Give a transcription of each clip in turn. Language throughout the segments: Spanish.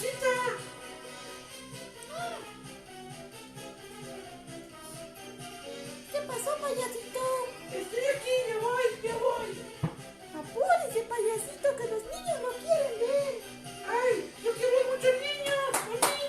Rosita! ¿Qué pasó, payasito? Estoy aquí, ya voy, ya voy. Apúrese, payasito, que los niños lo quieren ver. ¡Ay! ¡Yo quiero ver muchos niños! ¡Los niños!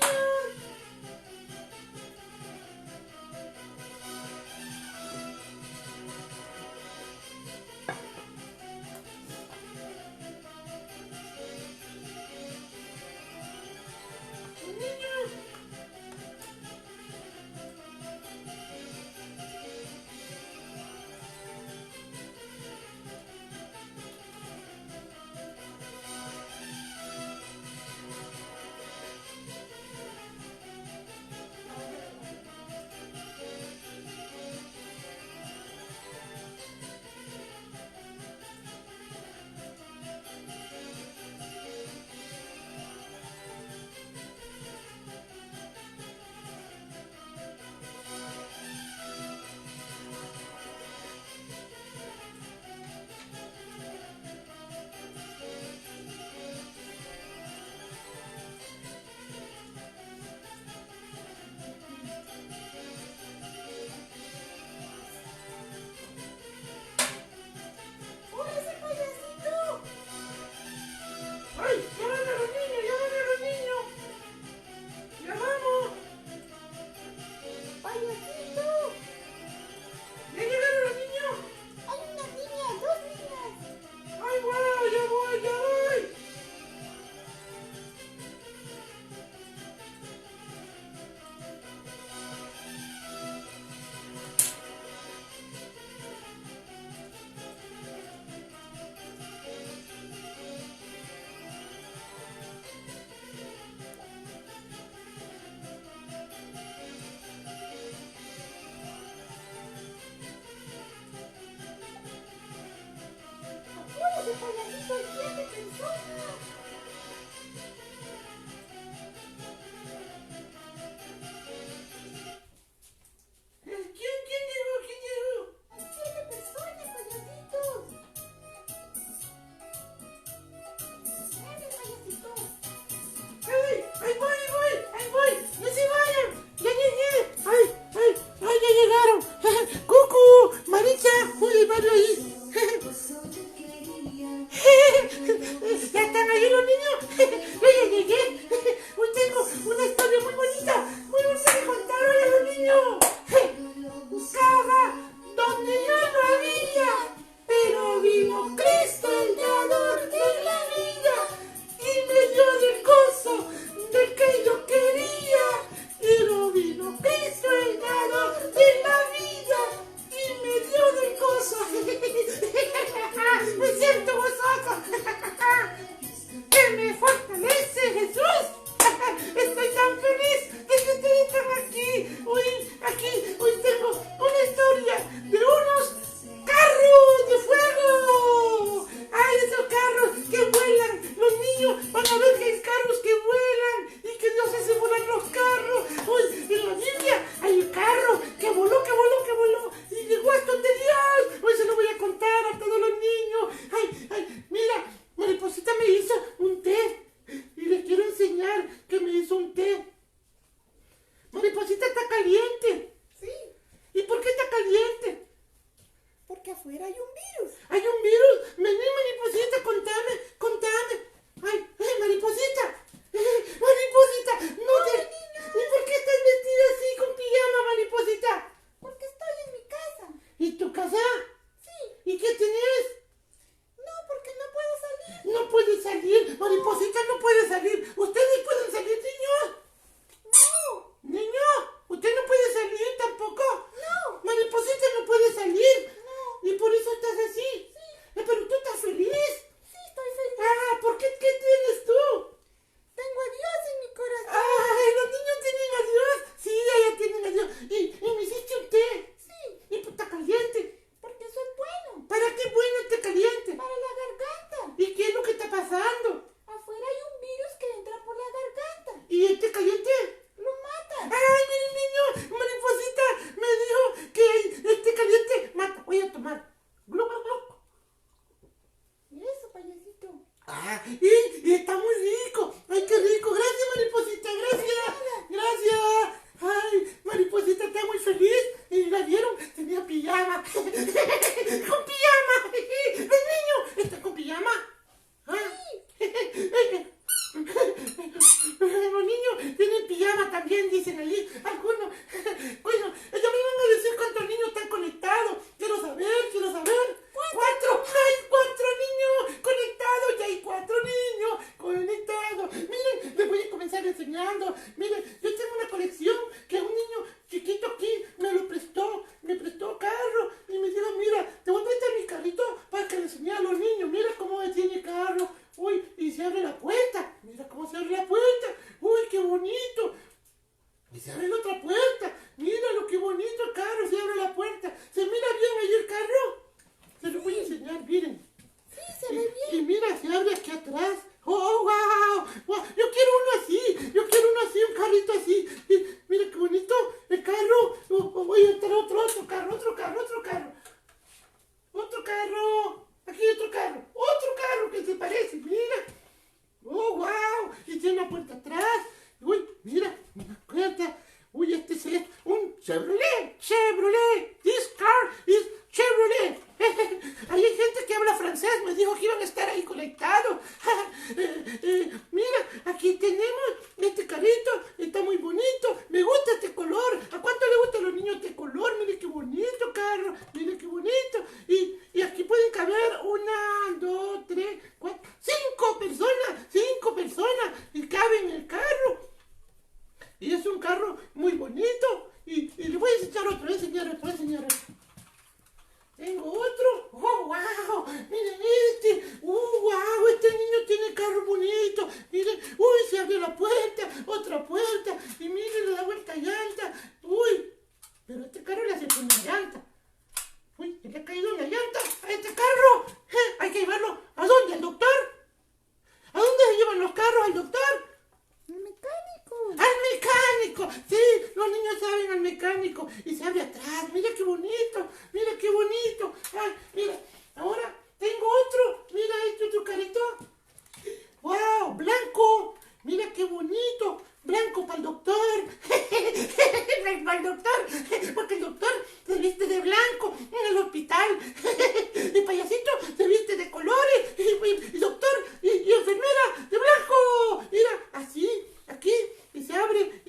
pijama también, dicen allí algunos. Bueno, ya me van a decir cuántos niños están conectados. Quiero saber, quiero saber. ¡4! ¡Hay 4 niños conectados! ¡Ya hay 4 niños conectados! Miren, les voy a comenzar enseñando. Miren, yo tengo una colección que un niño chiquito aquí me prestó carro y me dijo, mira, te voy a prestar mi carrito para que le enseñe a los niños. Mira cómo tiene carro. Uy, y se abre la puerta. Mira cómo se abre la puerta. Uy, qué bonito. Y se abre la otra puerta. Míralo, qué bonito el carro. Se abre la puerta. ¿Se mira bien ahí el carro? Se lo voy a enseñar, miren. Sí, se ve bien. Y mira, se abre aquí atrás. ¡Oh, wow! ¡Wow! Yo quiero uno así. Yo quiero uno así, un carrito así. Y mira qué bonito el carro. Voy a entrar otro carro. Otro carro. Aquí hay otro carro. Otro carro que se parece. Mira. ¡Oh, wow! Y tiene una puerta atrás. Uy, mira, una puerta. Uy, este es un Chevrolet. This car is Chevrolet. Ahí hay gente que habla francés. Me dijo que iban a estar ahí conectados. Mira, aquí tenemos este carrito. Está muy bonito. Me gusta este color. ¿A cuánto le gusta a los niños este color? Mire qué bonito carro. Mire qué bonito. Y aquí pueden caber 1, 2, 3, 4, 5 personas. 5 personas. Y caben en el carro. Y es un carro muy bonito. Y le voy a enseñar otro. Le voy a enseñar otro. Tengo otro. ¡Oh, wow! Miren este. ¡Wow! Este niño tiene carro bonito. Miren. ¡Uy! Se abrió la puerta. Otra puerta. Y miren, le da vuelta llanta. ¡Uy! Pero este carro le hace con una llanta. ¡Uy! Se le ha caído una llanta a este carro. Hay que llevarlo. ¿A dónde? ¿Al doctor? ¿A dónde se llevan los carros? ¿Al doctor? El mecánico. ¡Al mecánico! Sí, los niños saben al mecánico. Y se abre atrás. Mira qué bonito. Mira qué bonito. Ay, mira. Ahora tengo otro. Mira este otro carrito. ¡Wow! Blanco. Mira qué bonito. Blanco para el doctor. Para el doctor. Porque el doctor se viste de blanco en el hospital. El payasito se viste de colores. Y doctor y enfermera de blanco. Mira, así. Aquí, y se abre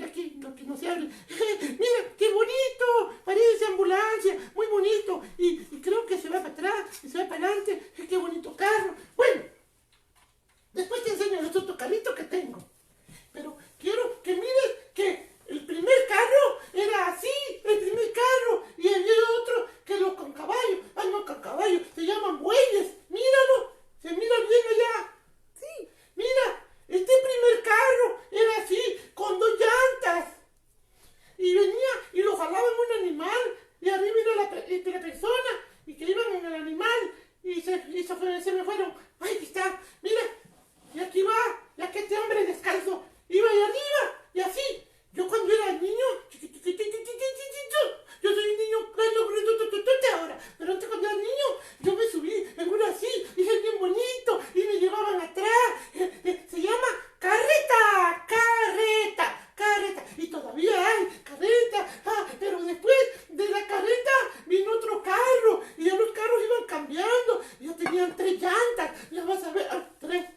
aquí, no, que no se abre. Mira, qué bonito, parece ambulancia, muy bonito. Y creo que se va para atrás, y se va para adelante. Qué bonito carro. Bueno, después te enseño los otros carritos que tengo. Pero quiero que mires que el primer carro era así, el primer carro. Y había otro que los con caballo. Ah, no, con caballo, se llaman bueyes. Míralo, se mira bien allá. Sí. Mira. Este primer carro era así, con 2 llantas. Y venía y lo jalaban un animal. Y arriba iba la persona. Y que iban en el animal. Y se me fueron. ¡Ay, aquí está! Mira. Y aquí va. Y aquí este hombre descalzo. Iba ahí arriba. Y así. Yo cuando era niño. Yo soy un niño ahora. Pero antes cuando era niño. Yo me subí en uno así. Y es bien bonito. Y me llevaban atrás. Se llama carreta. Y todavía hay carreta. Pero después de la carreta vino otro carro. Y ya los carros iban cambiando. Ya tenían 3 llantas. Ya vas a ver. 3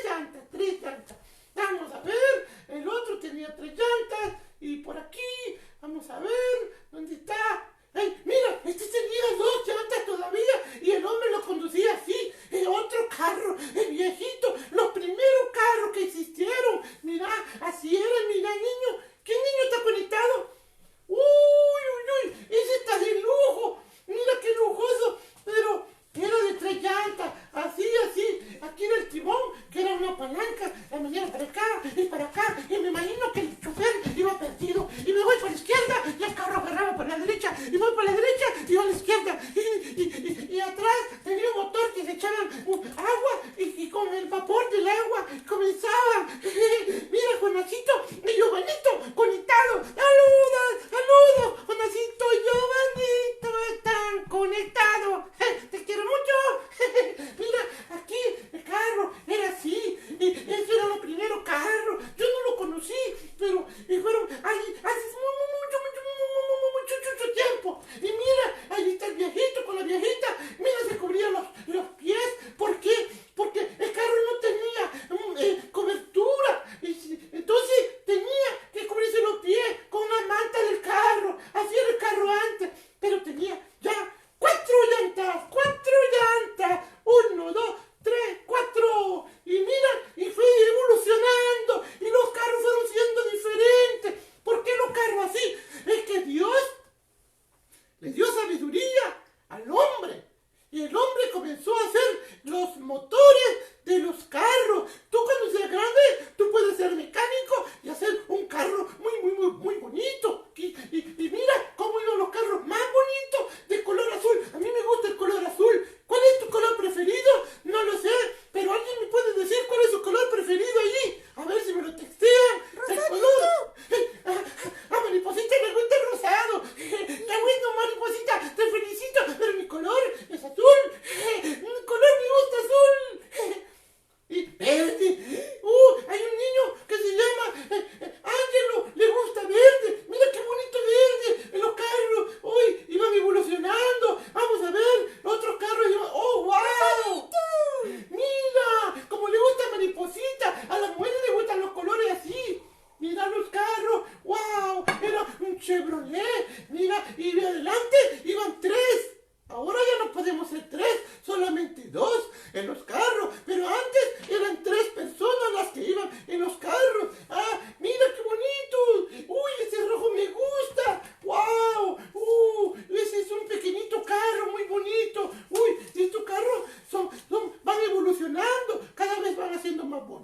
llantas. Vamos a ver. El otro tenía 3 llantas. Y por aquí. Vamos a ver. ¿Dónde está? ¡Ay, mira! Este tenía 2 llantas todavía. Y el hombre lo conducía así. El otro carro. El viejito. Los primeros carros que existieron. Mira, así era. Mira, niño. ¿Qué niño está conectado? ¡Uy! Ese está de lujo. Mira qué lujoso. Pero era de 3 llantas. Así. Aquí era el timón, que era una palanca. La manera para acá y para acá. Y me imagino que el chofer iba perdido. Y me voy para la izquierda. Y el carro agarraba por la derecha. Y voy para la derecha y voy a la izquierda. Y atrás tenía un motor que se echaban agua. Y con el vapor del agua comenzaban. Mira, Juanacito y Giovanito conectados. ¡Saludos! Juanacito y Giovanito están conectados. Te quiero mucho. Mira, aquí el carro era así. Y ese era el primer carro. Yo no lo conocí, pero fueron hace mucho tiempo. Y mira, ahí está el viejito con la viejita. Mira, se cubrían los pies. ¿Por qué? Porque el carro no tenía cobertura.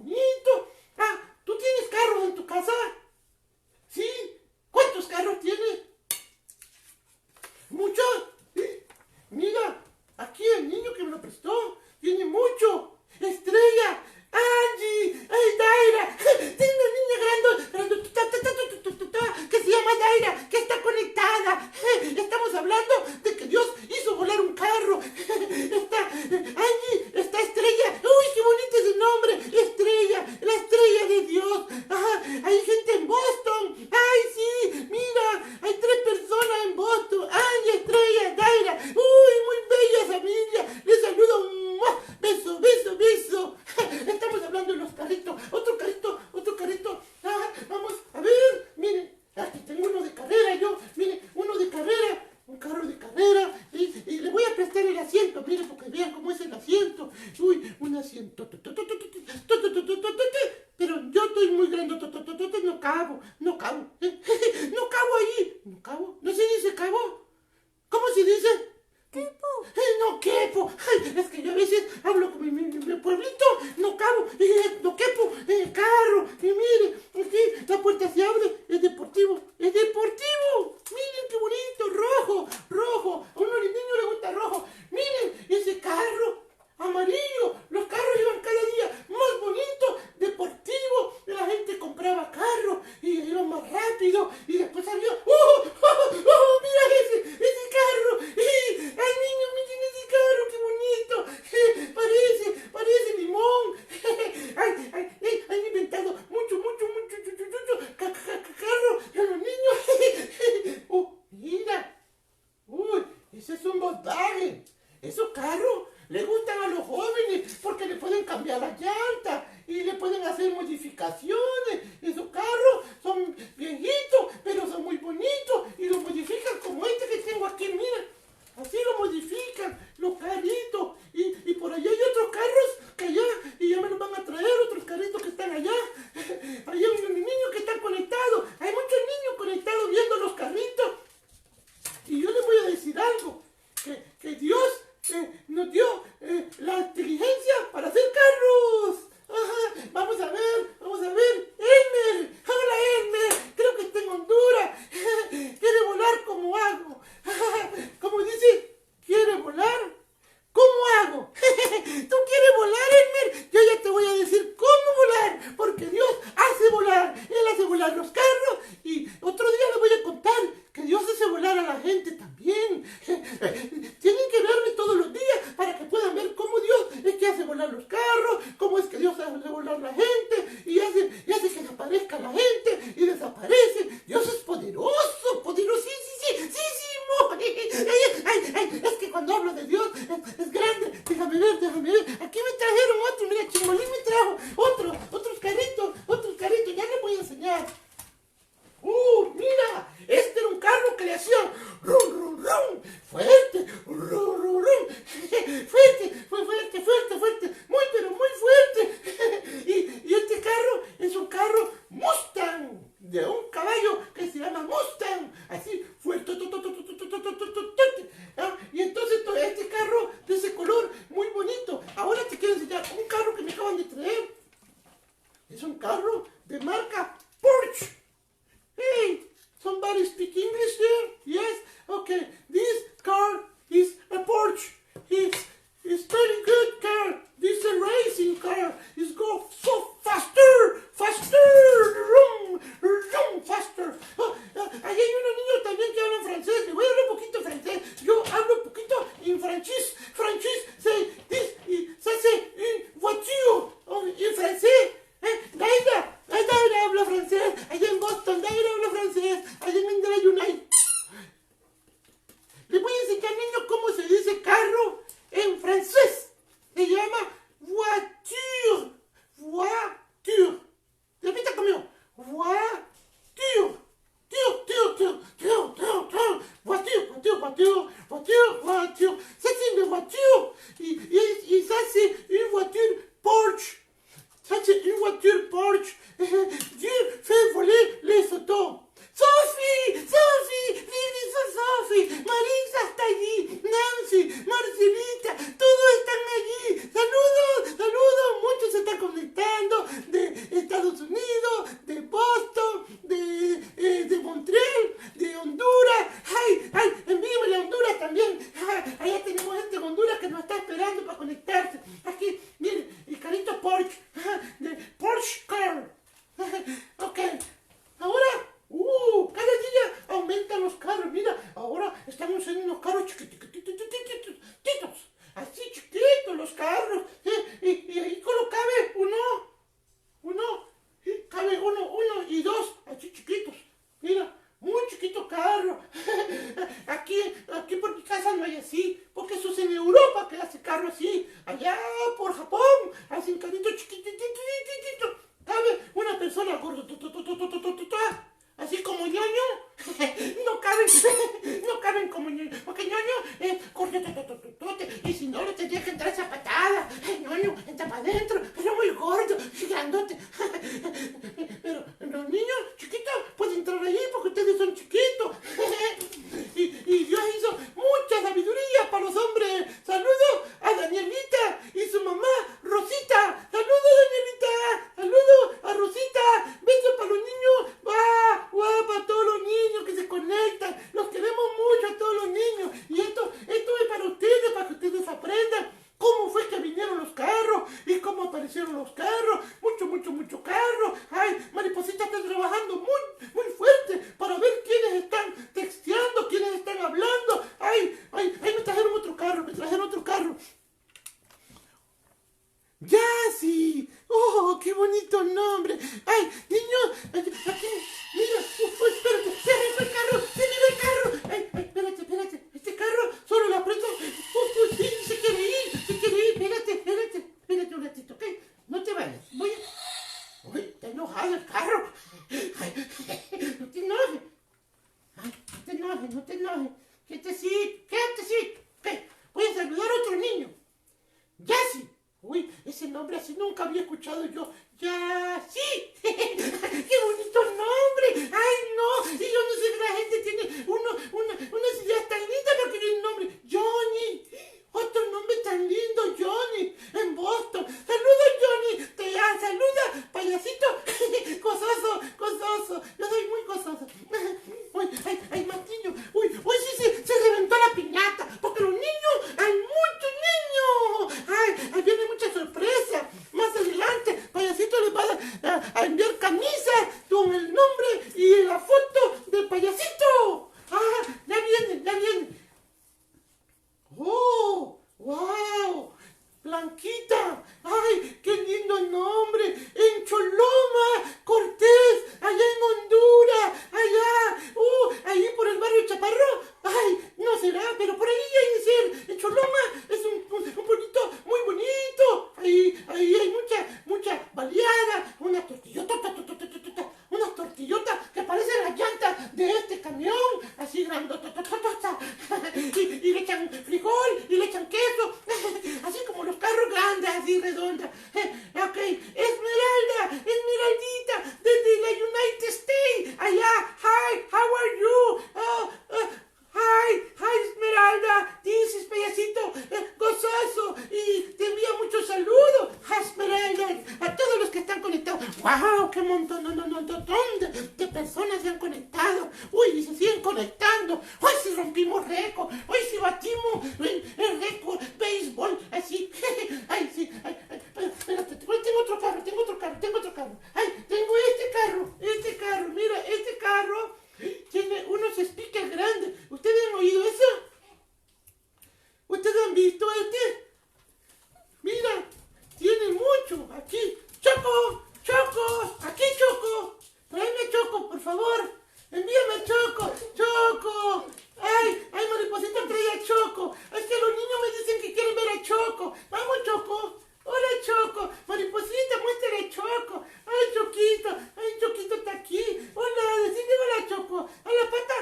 bonito. Ah, ¿tú tienes carros en tu casa? ¿Sí? ¿Cuántos carros tienes? ¿Muchos? ¿Sí? Mira, aquí el niño que me lo prestó tiene mucho. Estrella, Angie, ay, Daira. Tengo una niña que se llama Daira, que está conectada. Estamos hablando de que Dios hizo volar un carro. Está Angie, está Estrella. Uy, qué bonito ese nombre. Estrella, la estrella de Dios. Ajá, hay gente en Boston. Ay, sí, mira, hay 3 personas en Boston. Angie, Estrella, Daira. Uy, muy bella familia. Les saludo. Beso, beso, beso. Estamos hablando de los carritos. Otro carrito. Ah, vamos a ver. Miren, aquí tengo uno de carrera yo. Miren, uno de carrera. Un carro de carrera. Y le voy a prestar el asiento. Miren, porque vean cómo es el asiento. Uy, un asiento. Pero yo estoy muy grande. No cabo. No cabo ahí. No cabo. ¿No se dice cabo? ¿Cómo se dice? ¡Quepo! No quepo. Ay, es que yo a veces hablo con mi pueblito. No cabo. No quepo en el carro. Y mire, aquí la puerta se abre. Es deportivo. Es deportivo. Miren qué bonito. Rojo. Rojo. A uno de los niños le gusta rojo. Miren ese carro amarillo. Los carros iban cada día más bonitos. Deportivo. La gente compraba carros y iban más rápido. Y después había... ¡Mira ese carro! ¡Ay, niños, miren ese carro! ¡Qué bonito! Parece limón. Han inventado mucho carro a los niños. Mira. Uy, ese es un Volkswagen. Esos carros le gustan a los jóvenes porque le pueden cambiar las llantas y le pueden hacer modificaciones. Esos carros son viejitos, pero son muy bonitos y los modifican como este que tengo aquí, mira. Así lo modifican, los carritos. Y por allá hay otros carros que allá, y ya me los van a traer, otros carritos que están allá. Allá hay unos niños que están conectados. Hay muchos niños conectados viendo los carritos. Y yo les voy a decir algo, que Dios nos dio la inteligencia para hacer carros. Ajá. Vamos a ver. Elmer. Hola, Elmer. Creo que está en Honduras. Quiere volar, ¿cómo hago? ¿Cómo dice? ¿Quiere volar? ¿Cómo hago? ¿Tú quieres volar, Elmer? Yo ya te voy a decir cómo volar, porque Dios hace volar. Él hace volar los carros y otro día les voy a contar que Dios hace volar a la gente también. Tienen que verme todos los días para que puedan ver cómo Dios es que hace volar los carros, cómo es que Dios hace volar la gente y hace que desaparezca la gente y desaparece. Dios es poderoso, poderosísimo. Es que cuando hablo de Dios es grande. Déjame ver. Aquí me trajeron otro, mira, Chimolín me trajo otros carritos, ya les voy a enseñar. Mira, este era un carro que le hacía rum, fuerte, rum. Fuerte, muy fuerte. Y este carro es un carro Mustang, de un caballo que se llama Mustang, así fuerte. Y entonces este carro de ese color muy bonito. Ahora te quiero enseñar un carro que me acaban de traer. Es un carro de marca Porsche. Hey, somebody speak English there? Yes? Okay, this car is a Porsche. It's very good car. This is a racing car. It's go so faster. Faster. Ahí hay unos niños también que hablan francés. Le voy a hablar un poquito francés. Yo hablo un poquito en francés. Ça c'est une voiture. En francés. Daira habla francés. Allá en Boston, Daira habla francés. Allá en Indiana United. Les voy a enseñar, niños, cómo se dice carro en francés. Se llama voiture. Repita conmigo. Voiture. Ça c'est une voiture. Et ça c'est une voiture Porsche. Ça c'est une voiture Porsche. Dieu fait voler les autos. Sophie, Marisa está allí, Nancy, Marcelita, todos están allí. Saludos, muchos se están conectando. persona gordo, así como ñoño, no caben como ñoño, porque ñoño es gordo, y si no, le tendría que entrar esa patada. Ñoño, entra para adentro, pero muy gordo, y grandote. Pero los niños chiquitos pueden entrar ahí porque ustedes son chiquitos. Y Dios hizo mucha sabiduría para los hombres. Saludos a Danielita y su mamá, Rosita. Saludos, Danielita. Saludos a Rosita. Besos para los niños. ¡Guau! Para todos los niños que se conectan. Los queremos mucho a todos los niños. Y esto es para que ustedes aprendan cómo fue que vinieron los carros y cómo aparecieron los carros. Mucho carro. Ay, Mariposita está trabajando muy fuerte para ver quiénes están texteando, quiénes están hablando. Ay, me trajeron otro carro. Yassi. ¡Oh, qué bonito nombre! ¡Ay, niños! Aquí, mira. Espérate, se me ve el carro. Ay, espérate. Este carro solo lo aprieto. Sí, se quiere ir. Espérate un ratito, ¿ok? No te vayas. Uy, está enojado el carro. Ay, no te enojes. No te enojes. Quédate. Ok, voy a saludar a otro niño. Yassi. Uy, ese nombre así nunca había escuchado yo. ¡Yassi! ¡Qué bonito nombre! ¡Ay, no! Y yo no sé que la gente tiene unas ideas tan lindas para que tiene un nombre. Johnny. Otro nombre tan lindo, Johnny. En Boston. ¡Saludos, Johnny! Te saluda, payasito. Gozoso. Yo soy muy gozoso. Uy, hay más niños. Uy, sí, se reventó la piñata. Porque los niños, hay muchos niños. Ay, ahí viene mucha sorpresa. Más adelante, payasito les va a enviar camisas con el nombre y la foto del payasito. Ya viene. ¡Oh! ¡Wow! Blanquita, ¡ay, qué lindo nombre! En Choloma, Cortés, allá en Honduras, ahí por el barrio Chaparro. ¡Ay, no será! Pero por ahí hay que ser. En Choloma es un pueblito muy bonito. Ahí hay mucha baleada, unas tortillotas que parecen las llantas de este camión, así grandota. Y le echan frijol y le echan queso, así como los carros grandes, así redondas. Ok, Esmeraldita, desde la United States, allá. Hi, how are you? Hi, Esmeralda, this is Payasito, gozoso, y te envía muchos saludos, Esmeralda, a todos los que están conectados. ¡Wow! ¡Qué montón de personas se han conectado! ¡Uy, y se siguen conectando! ¡Hoy sí rompimos récord! ¡Hoy sí batimos el récord béisbol! Así, ¡ay, sí! Espérate, tengo otro carro. ¡Ay, tengo este carro! Mira, este carro tiene unos speakers grandes. ¿Ustedes han oído eso? ¿Ustedes han visto este? Mira, tiene mucho. Aquí, Choco, aquí Choco. Tráeme Choco, por favor. Envíame Choco. Ay, Mariposita, trae a Choco. Es que los niños me dicen que quieren ver a Choco. Vamos, Choco. Hola, Choco. Mariposita, muéstrale a Choco. Ay, Choquito está aquí. Hola, decime hola, Choco. A la pata.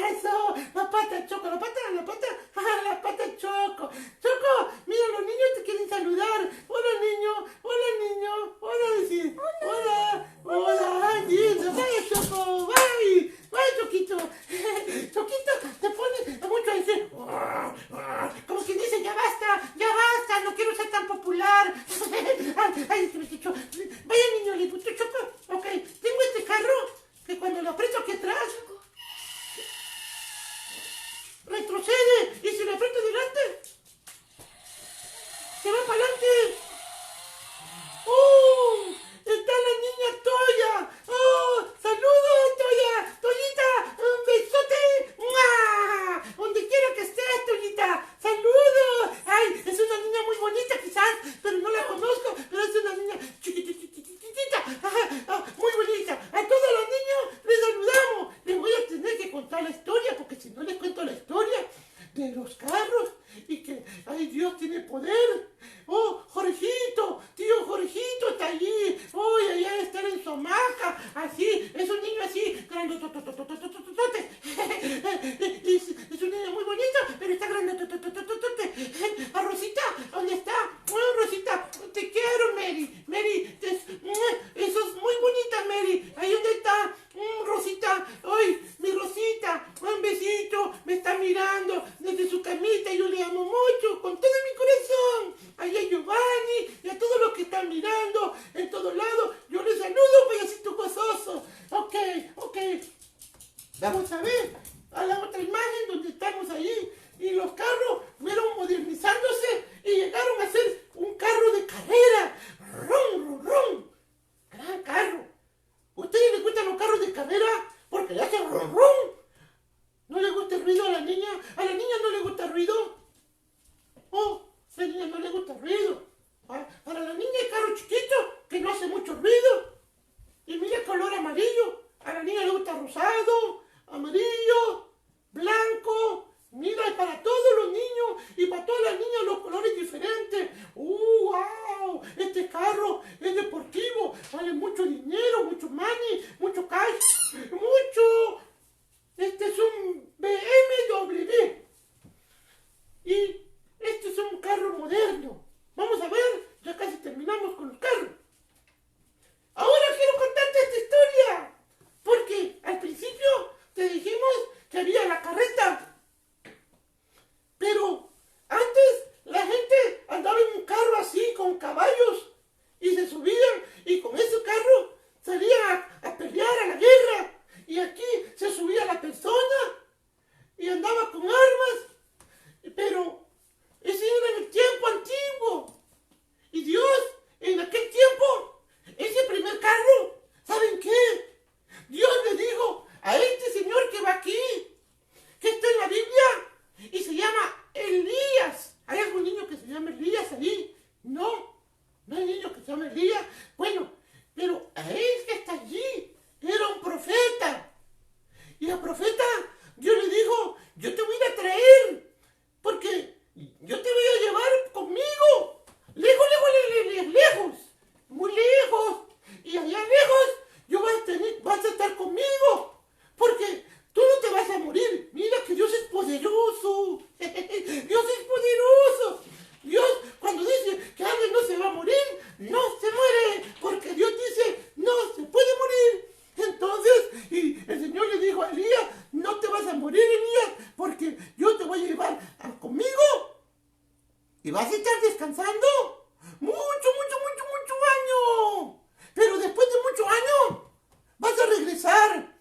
Eso, la pata, Choco, la pata. La pata, Choco. Choco, mira, los niños te quieren saludar. Hola, niño. Hola, decir. Hola. Ay, lindo. Vaya, Choco. Vaya, Choquito. Choquito, te pone mucho a decir. Como que dice, ya basta, no quiero ser tan popular. Ay, vaya, niño, le puto Choco. Ok, tengo este carro que cuando lo aprieto aquí atrás retrocede, y si lo aprieto delante se va para adelante. Está la niña Toya. Saludos, Toyita, un besote. ¡Mua! Donde quiera que estés, Toyita. Saludos. Ay, es una niña muy bonita quizás, pero no la conozco, pero es una niña chiquitita. Así, es un niño así, grandotototototototote. Es un niño muy bonito, pero está grandototototote. A Rosita, ¿dónde está? Rosita, te quiero, Mary. Mary, eso es muy bonita, Mary. Ahí donde está, Rosita. Ay, mi Rosita, un besito. Me está mirando desde su camita. Yo le amo mucho, con todo mi corazón. Ahí a Giovanni y a todos los que están mirando en todos lados. Yo les saludo, payasito gozoso. Ok. Vamos a ver a la otra imagen donde estamos ahí. Y los carros fueron modernizándose y llegaron a ser un carro de carrera. ¡Rum! Gran carro. ¿Ustedes les gustan los carros de carrera? Porque le hacen rum. ¿No le gusta el ruido a la niña? ¿A la niña no le gusta el ruido? Oh, a la niña no le gusta el ruido. Para la niña el carro chiquito que no hace mucho ruido. Y mira el color amarillo. A la niña le gusta rosado, amarillo, blanco. Mira, es para todos los niños y para todas las niñas los colores diferentes. ¡Wow! Este carro es deportivo, vale mucho dinero, mucho money, mucho cash, mucho. Este es un BMW y este es un carro moderno. Vamos a ver, ya casi terminamos con los carros. Ahora quiero contarte esta historia, porque al principio te dijimos que había la carreta. Pero antes la gente andaba en un carro así con caballos y se subían y con ese carro salían a pelear a la guerra. Y aquí se subía la persona y andaba con armas. Pero ese era en el tiempo antiguo. Y Dios, en aquel tiempo, ese primer carro, ¿saben qué? Dios le dijo a este señor que va aquí, que está en la Biblia, y se llama Elías. ¿Hay algún niño que se llama Elías ahí? No hay niño que se llama Elías. Bueno, pero a él que está allí era un profeta. Y al profeta Dios le dijo, yo te voy a traer, porque yo te voy a llevar conmigo. Lejos, muy lejos. Y allá lejos vas a estar conmigo, porque tú no te vas a morir. Mira que Dios es poderoso. Dios es poderoso. Dios, cuando dice que alguien no se va a morir, no se muere. Porque Dios dice, no se puede morir. Entonces, y el Señor le dijo a Elías, no te vas a morir, Elías, porque yo te voy a llevar conmigo. Y vas a estar descansando mucho años. Pero después de muchos años, vas a regresar.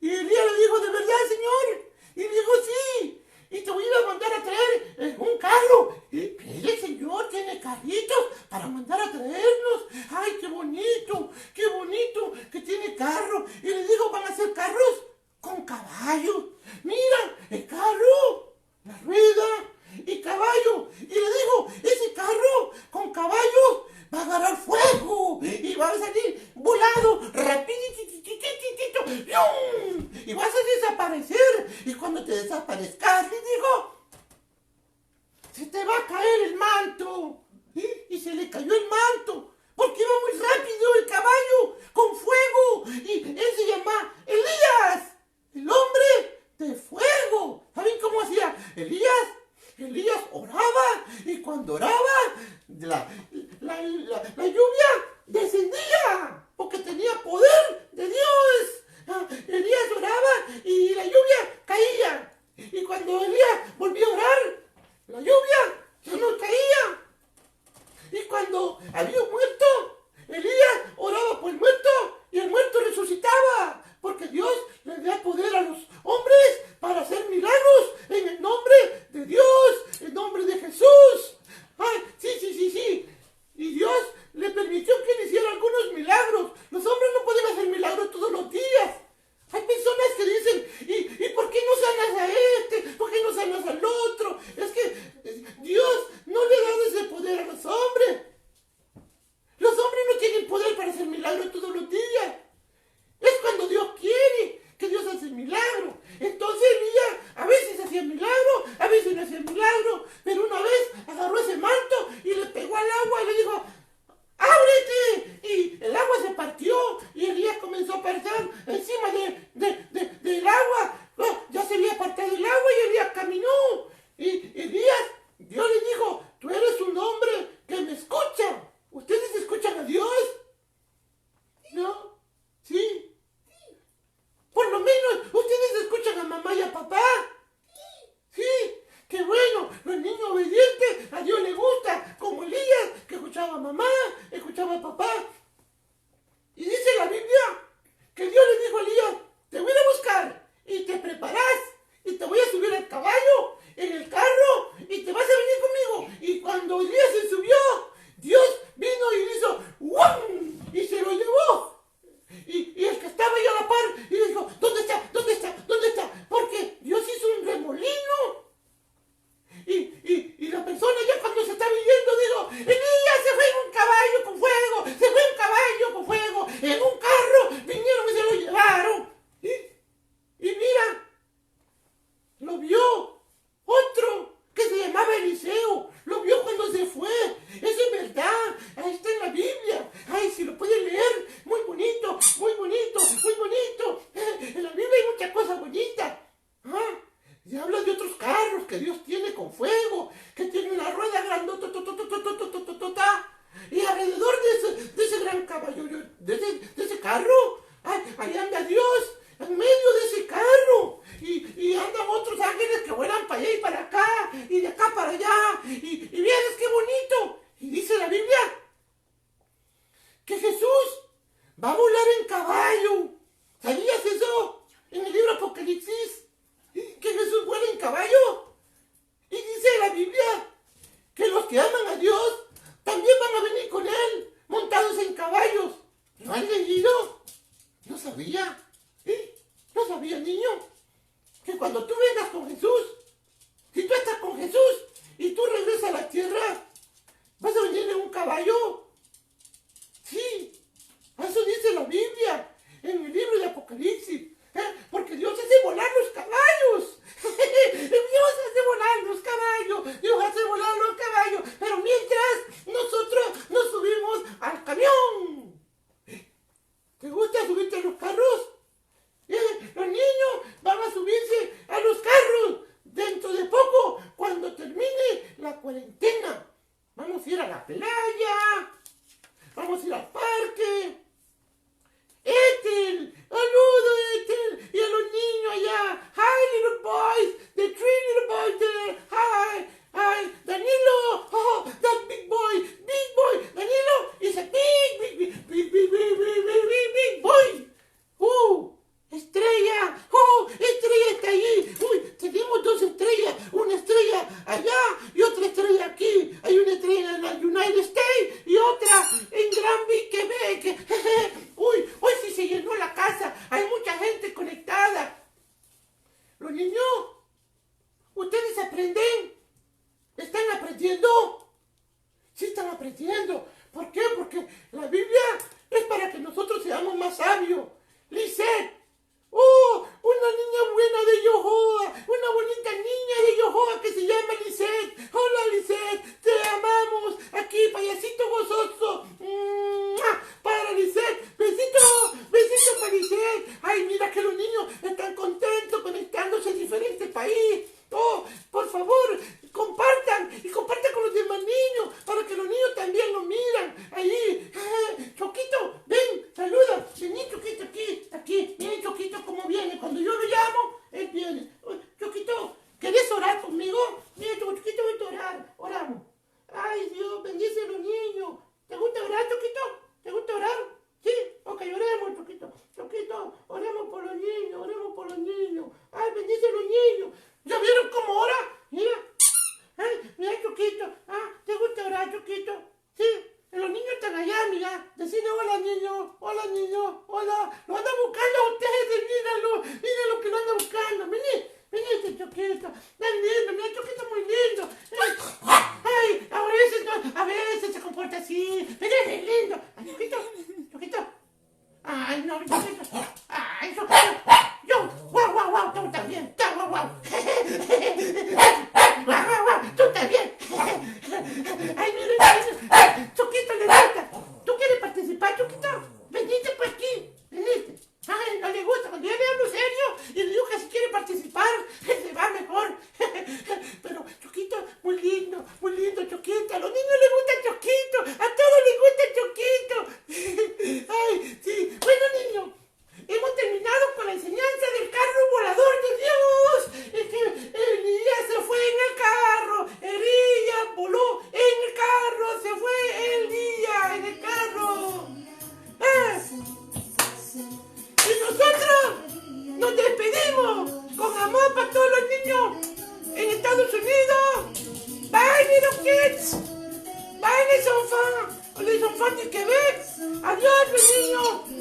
Y Elías le dijo, ¿de verdad, Señor? Y le dijo, sí. Y te voy a mandar a traer un carro. El Señor tiene carritos para mandar a traernos. ¡Ay, qué bonito que tiene carro! Y le dijo, van a ser carros con caballos. Mira, el carro, la rueda y caballo. Y le dijo, ese carro con caballos va a agarrar fuego y va a salir volado rapidito y vas a desaparecer. Y cuando te desaparezcas, le digo, se te va a caer el manto. Y se le cayó el manto porque iba muy rápido el caballo con fuego. Y él se llama Elías, el hombre de fuego. ¿Saben cómo hacía Elías? Elías oraba y cuando oraba la lluvia descendía porque tenía poder de Dios. Elías oraba y la lluvia caía. Y cuando Elías volvió a orar, la lluvia ya no caía. Y cuando había un muerto, Elías oraba por el muerto y el muerto resucitaba. Porque Dios le da poder a los hombres para hacer milagros en el nombre de Dios, en el nombre de Jesús. ¡Ay, sí! Y Dios le permitió que le hiciera algunos milagros. Los hombres no pueden hacer milagros todos los días. Hay personas que dicen, ¿y por qué no sanas a este? ¿Por qué no sanas al otro? Es que Dios no le ha dado ese poder a los hombres. Los hombres no tienen poder para hacer milagros todos los días. Es cuando Dios quiere que Dios hace milagro. Entonces Elías a veces hacía milagro, a veces no hacía milagro. Pero una vez agarró ese manto y le pegó al agua y le dijo, ¡ábrete! Y el agua se partió y Elías comenzó a pasar va a volar en caballo. ¿Sabías eso? En el libro Apocalipsis, que Jesús vuela en caballo. Y dice la Biblia que los que aman a Dios también van a venir con Él, montados en caballos. ¿Lo han leído? No sabía. ¿No sabía, niño? Que cuando tú vengas con Jesús, si tú estás con Jesús y tú regresas a la tierra, vas a venir en un caballo. Sí, eso dice la Biblia en el libro de Apocalipsis. Porque Dios hace volar los caballos. Dios hace volar los caballos. Dios hace volar los caballos. Pero mientras nosotros nos subimos al camión. ¿Te gusta subirte a los carros? Los niños van a subirse a los carros dentro de poco, cuando termine la cuarentena. Vamos a ir a la playa, vamos a ir al parque. Ethel, saludo Ethel, y a los niños allá. Hi little boys, the 3 little boys there. Hi, Danilo, oh, that big boy, Danilo is a big boy. Estrella está allí. Tenemos 2 estrellas. Una estrella allá y otra estrella aquí. Hay una estrella en la United States y otra en Granby, Quebec. Hoy sí se llenó la casa. Hay mucha gente conectada. Los niños, ¿ustedes aprenden? ¿Están aprendiendo? Sí están aprendiendo. ¿Por qué? Porque la Biblia es para que nosotros seamos más sabios. Lisette, una niña buena de Yohoa, una bonita niña de Yohoa que se llama Lisette. Hola Lisette, te amamos. Aquí, payasito gozoso. Para Lisette, besito para Lisette. Ay, mira que los niños están contentos conectándose a diferentes países. Por favor, compartan con los demás niños para que los niños también lo miran. Ahí, Choquito, ven, saluda. Vení, Choquito, aquí. Miren, Choquito, cómo viene. Cuando yo lo llamo, él viene. Choquito, ¿querés orar conmigo? Mira, Choquito, vete a orar. Oramos. Ay, Dios, bendice a los niños. ¿Te gusta orar, Choquito? ¿Te gusta orar? Sí, ok, oremos, Choquito. Choquito, oremos por los niños. Ay, bendice a los niños. ¿Ya vieron cómo ora? Mira. Mira, Choquito. ¿Te gusta orar, Choquito? Sí. Los niños están allá, mira. Decirle hola, niño. Hola. Lo andan buscando a ustedes, míralo. Mira lo que lo andan buscando. Vení, este Choquito. Tan lindo, mira, Choquito muy lindo. Ay, a veces se comporta así. Mira, es lindo. Choquito. Ay, no, Choquito. Ay, Choquito. Wow, tú también. Wow. Tú también. Ay, mira. Choquito le gusta. ¿Tú quieres participar, Choquito? Venite por aquí. Venite. Ay, no le gusta. Cuando yo le hablo serio y le digo que si quiere participar, se va mejor. Pero Choquito, muy lindo, Choquito. A los niños les gusta Choquito. A todos les gusta Choquito. Ay, sí. Bueno, niños, hemos terminado con la enseñanza del carro volador de Dios. Es que Elías se fue en el carro. Elías voló en el carro. Se fue Elías en el carro. Y nosotros nos despedimos con amor para todos los niños en Estados Unidos. Bye, little kids. Bye, les enfants du Québec. Adiós, los niños.